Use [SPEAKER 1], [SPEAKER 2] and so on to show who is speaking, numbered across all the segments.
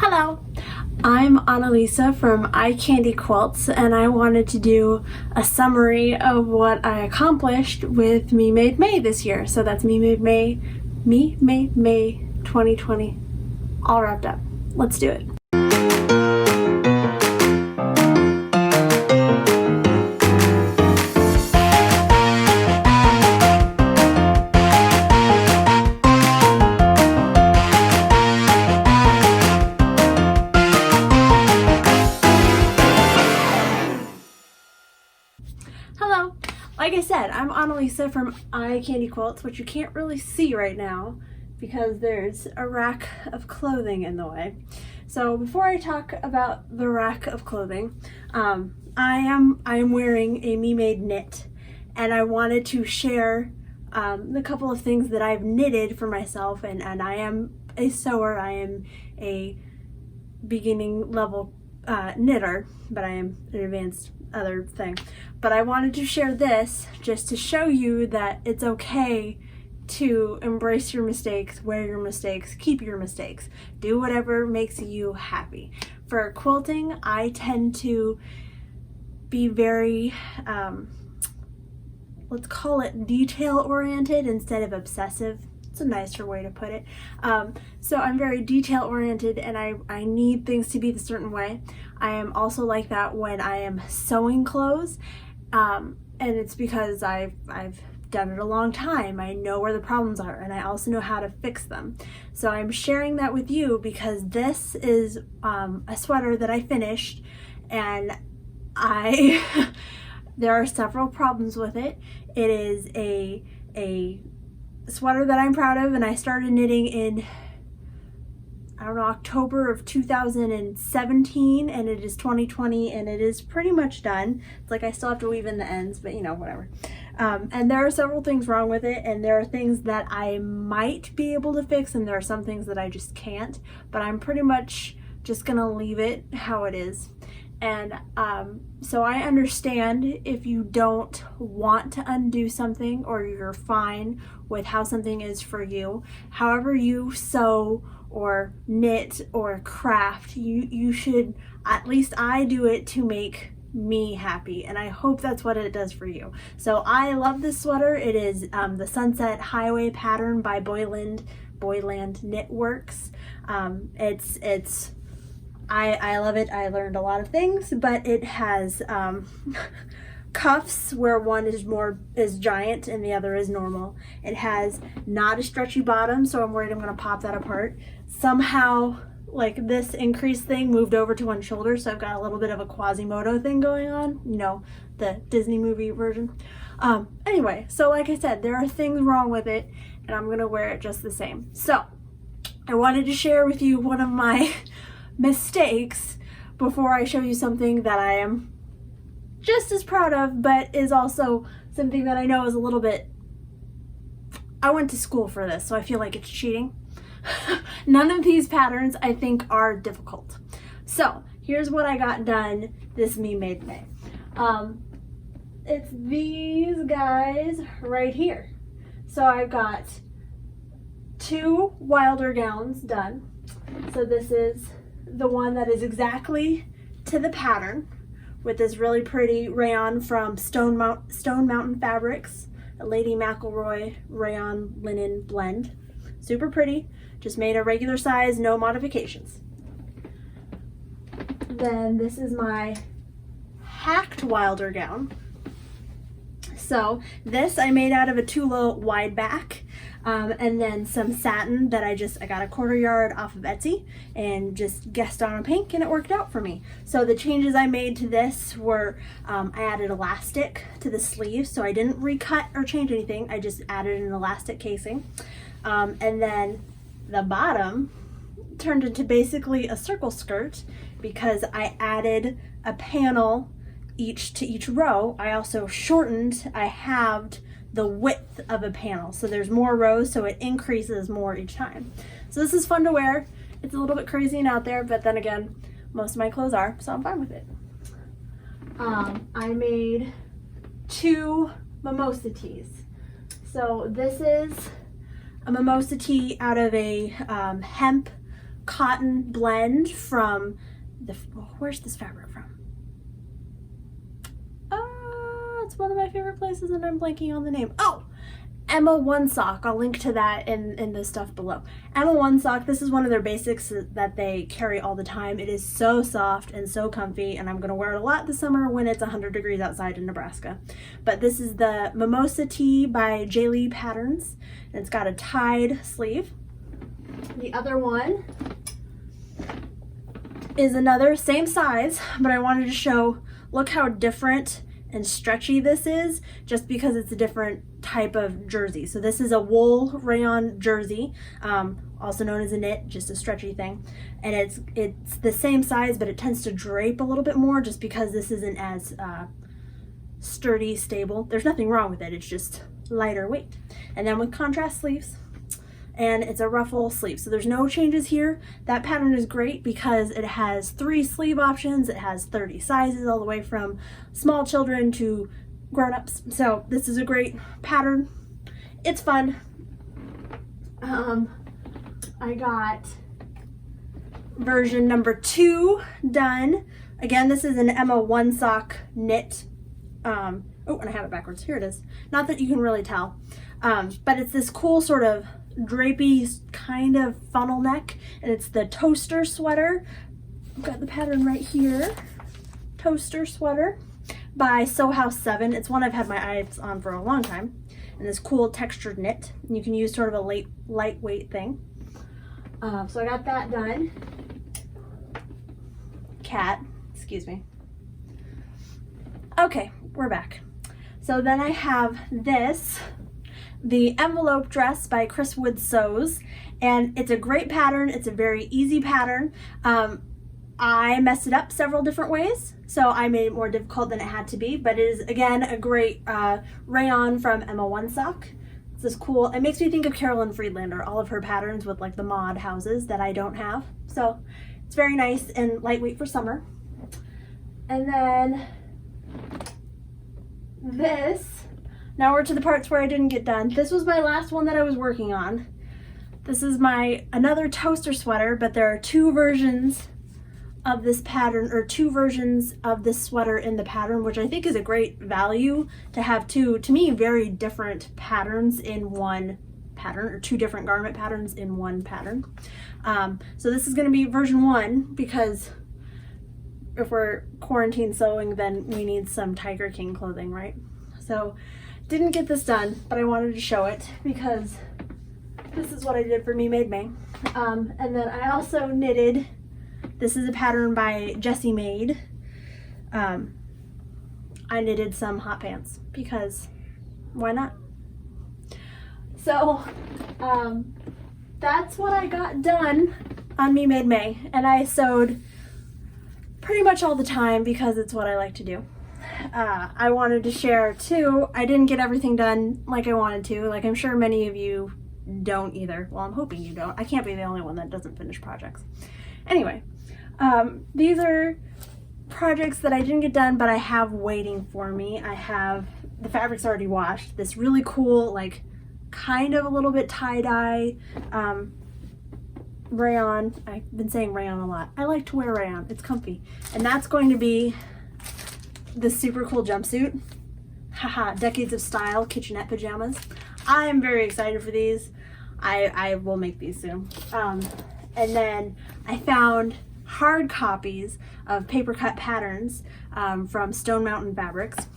[SPEAKER 1] Hello, I'm Anneliese from Eye Candy Quilts, and I wanted to do a summary of what I accomplished with Me Made May this year. So that's Me Made May 2020, all wrapped up. Let's do it. Hello, like I said, I'm Anneliese from Eye Candy Quilts, which you can't really see right now because there's a rack of clothing in the way. So before I talk about the rack of clothing, I am wearing a Me Made knit, and I wanted to share the couple of things that I've knitted for myself, and I am a sewer. I am a beginning level knitter, but I am an advanced other thing. But I wanted to share this just to show you that it's okay to embrace your mistakes, wear your mistakes, keep your mistakes, do whatever makes you happy. For quilting, I tend to be very let's call it detail oriented instead of obsessive. It's a nicer way to put it. So I'm very detail oriented, and I need things to be a certain way. I am also like that when I am sewing clothes, and it's because I've done it a long time. I know where the problems are, and I also know how to fix them. So I'm sharing that with you because this is a sweater that I finished, and there are several problems with it. It is a sweater that I'm proud of, and I started knitting in, I don't know, October of 2017, and it is 2020, and it is pretty much done. It's like I still have to weave in the ends, but you know, whatever. And there are several things wrong with it, and there are things that I might be able to fix, and there are some things that I just can't, but I'm pretty much just gonna leave it how it is. And so I understand if you don't want to undo something, or you're fine with how something is for you. However you sew or knit or craft, you should, at least I do it to make me happy, and I hope that's what it does for you. So I love this sweater. It is the Sunset Highway pattern by Boyland Knitworks. I love it. I learned a lot of things, but it has cuffs where one is giant and the other is normal. It has not a stretchy bottom, so I'm worried I'm going to pop that apart. Somehow, like, this increased thing moved over to one shoulder, so I've got a little bit of a Quasimodo thing going on, you know, the Disney movie version. Anyway, so like I said, there are things wrong with it, and I'm going to wear it just the same. So I wanted to share with you one of my mistakes before I show you something that I am just as proud of, but is also something that I know is a little bit, I went to school for this, so I feel like it's cheating. None of these patterns I think are difficult. So here's what I got done this Me Made May. It's these guys right here. So I've got 2 Wilder gowns done. So this is the one that is exactly to the pattern, with this really pretty rayon from Stonemountain Fabrics, a Lady McElroy rayon linen blend. Super pretty, just made a regular size, no modifications. Then this is my hacked Wilder gown. So this I made out of a Tula wide back, and then some satin that I got a 1/4 yard off of Etsy and just guessed on a pink, and it worked out for me. So the changes I made to this were I added elastic to the sleeves, so I didn't recut or change anything. I just added an elastic casing, and then the bottom turned into basically a circle skirt because I added a panel to each row. I also halved the width of a panel, so there's more rows, so it increases more each time. So this is fun to wear. It's a little bit crazy and out there, but then again, most of my clothes are, so I'm fine with it. I made 2 Mimosa Tees. So this is a Mimosa Tee out of a hemp cotton blend from where's this fabric from? It's one of my favorite places and I'm blanking on the name. Oh, Emma One Sock. I'll link to that in the stuff below. Emma One Sock, this is one of their basics that they carry all the time. It is so soft and so comfy, and I'm going to wear it a lot this summer when it's 100 degrees outside in Nebraska. But this is the Mimosa Tee by J. Lee Patterns, and it's got a tied sleeve. The other one is another same size, but I wanted to show, look how different and stretchy this is, just because it's a different type of jersey. So this is a wool rayon jersey, also known as a knit, just a stretchy thing, and it's the same size, but it tends to drape a little bit more just because this isn't as sturdy, stable. There's nothing wrong with it, it's just lighter weight. And then with contrast sleeves, and it's a ruffle sleeve, so there's no changes here. That pattern is great because it has 3 sleeve options. It has 30 sizes, all the way from small children to grown-ups. So this is a great pattern. It's fun. I got version number 2 done. Again, this is an Emma One Sock knit. Oh, and I have it backwards. Here it is. Not that you can really tell, but it's this cool sort of drapey kind of funnel neck, and it's the toaster sweater. I've got the pattern right here. Toaster sweater by Sew House 7. It's one I've had my eyes on for a long time, and this cool textured knit, and you can use sort of a lightweight thing. So I got that done. Cat, excuse me. Okay, we're back. So then I have this, the envelope dress by Chris Wood Sews, and it's a great pattern. It's a very easy pattern. I messed it up several different ways, so I made it more difficult than it had to be, but it is, again, a great rayon from Emma One Sock. It's this cool, it makes me think of Carolyn Friedlander, all of her patterns with like the mod houses that I don't have. So it's very nice and lightweight for summer. And then this, now we're to the parts where I didn't get done. This was my last one that I was working on. This is another toaster sweater, but there are 2 versions of this pattern, or 2 versions of this sweater in the pattern, which I think is a great value to have 2, to me, very different patterns in one pattern, or 2 different garment patterns in one pattern. So this is going to be version 1, because if we're quarantine sewing, then we need some Tiger King clothing, right? So didn't get this done, but I wanted to show it because this is what I did for Me Made May. And then I also knitted, this is a pattern by Jessie Made. I knitted some hot pants because why not? So that's what I got done on Me Made May, and I sewed pretty much all the time because it's what I like to do. I wanted to share too, I didn't get everything done like I wanted to, like I'm sure many of you don't either. Well, I'm hoping you don't. I can't be the only one that doesn't finish projects. Anyway, these are projects that I didn't get done, but I have waiting for me. I have, the fabric's already washed, this really cool, like kind of a little bit tie-dye rayon. I've been saying rayon a lot. I like to wear rayon, it's comfy. And that's going to be this super cool jumpsuit. Haha, decades of style kitchenette pajamas. I'm very excited for these. I will make these soon. And then I found hard copies of paper cut patterns from Stonemountain Fabrics.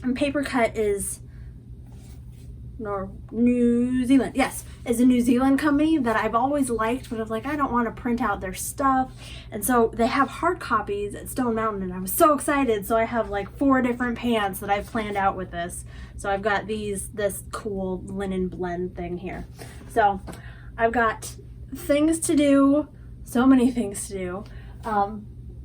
[SPEAKER 1] And paper cut is New Zealand, yes, is a New Zealand company that I've always liked, but I'm like, I don't want to print out their stuff. And so they have hard copies at Stone Mountain, and I was so excited. So I have like 4 different pants that I've planned out with this. So I've got this cool linen blend thing here. So I've got things to do, so many things to do.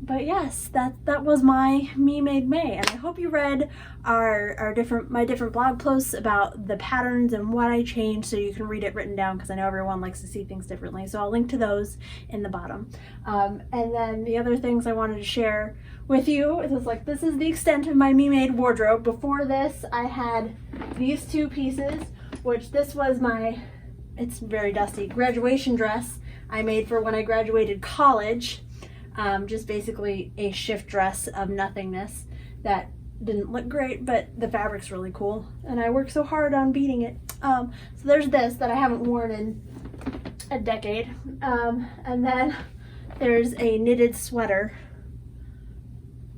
[SPEAKER 1] But yes, that was my Me Made May, and I hope you read my different blog posts about the patterns and what I changed, so you can read it written down, because I know everyone likes to see things differently. So I'll link to those in the bottom. And then the other things I wanted to share with you is like, this is the extent of my Me Made wardrobe. Before this, I had these 2 pieces, which this was my, it's very dusty, graduation dress. I made for when I graduated college. Just basically a shift dress of nothingness that didn't look great, but the fabric's really cool, and I worked so hard on beating it. So there's this that I haven't worn in a decade, and then there's a knitted sweater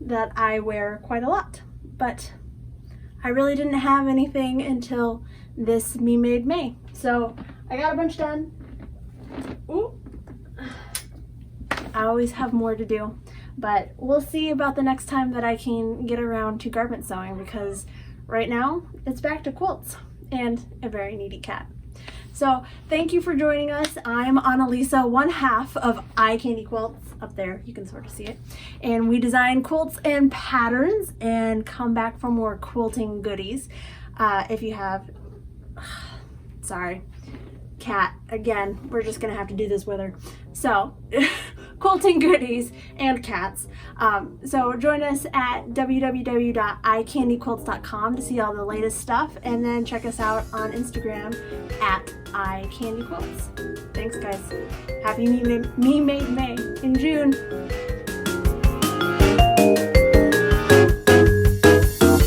[SPEAKER 1] that I wear quite a lot, but I really didn't have anything until this Me Made May. So I got a bunch done. Ooh. I always have more to do, but we'll see about the next time that I can get around to garment sewing, because right now it's back to quilts and a very needy cat. So thank you for joining us. I'm Anneliese, one half of Eye Candy Quilts. Up there, you can sort of see it. And we design quilts and patterns and come back for more quilting goodies. If you have, sorry, cat, again, we're just gonna have to do this with her. So, quilting goodies and cats. So join us at www.eyecandyquilts.com to see all the latest stuff, and then check us out on Instagram at Eye Candy Quilts. Thanks guys. Happy Me Made May.